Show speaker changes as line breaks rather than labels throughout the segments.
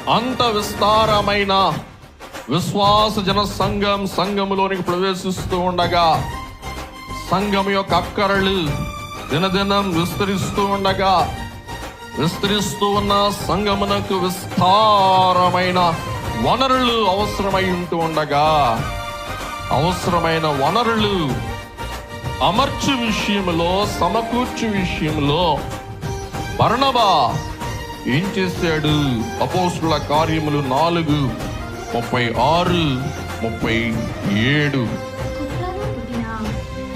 అంత విస్తారమైన విశ్వాస జన సంఘములోనికి ప్రవేశిస్తూ ఉండగా, సంఘం యొక్క అక్కరలు దినదినం విస్తరిస్తూ ఉండగా, విస్తరిస్తూ ఉన్న సంఘమునకు విస్తారమైన వనరులు అవసరమై ఉంటూ ఉండగా, అవసరమైన వనరులు అమర్చు విషయంలో, సమకూర్చు విషయంలో బర్నబా ఏం చేశాడు? అపోస్తుల కార్యములు 4:36-37.
కుప్రాలో పుట్టిన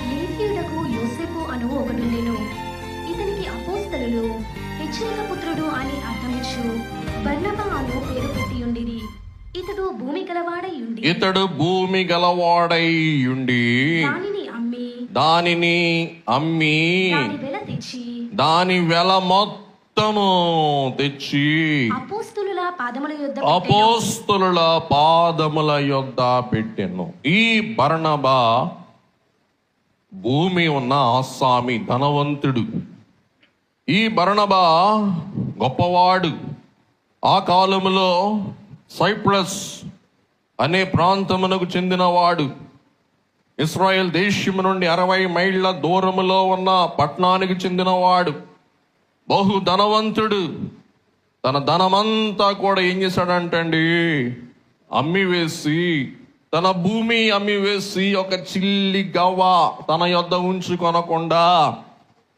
లేవీయుడకు యోసేపు అను ఒకడుండెను. ఇతనికి అపోస్తలులు హెచ్చరిక పుత్రుడు అని అర్థమిచ్చు బర్నబా అను పేరు పుట్టియుండిరి. ఇతడు భూమి గలవాడై ఉండి దానిని అమ్మి దాని వెల మొత్తము తెచ్చి అపోస్తులుల పాదముల యొద్ద పెట్టెను. ఈ బర్నబా భూమి ఉన్న ఆసామి, ధనవంతుడు. ఈ బర్నబా గొప్పవాడు. ఆ కాలములో సైప్రస్ అనే ప్రాంతమునకు చెందినవాడు. ఇశ్రాయేల్ దేశము నుండి 60 మైళ్ళ దూరములో ఉన్న పట్టణానికి చెందినవాడు. బహు ధనవంతుడు. తన ధనమంతా కూడా ఏం చేశాడంటండి? అమ్మివేసి, తన భూమి అమ్మివేసి ఒక చిల్లి గవ్వ తన యొద్ద ఉంచుకొనకుండా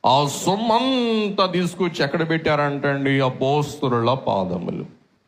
ఆ సొమ్మంతా తీసుకొచ్చి ఎక్కడ పెట్టారంటండి? అపోస్తలుల పాదములు.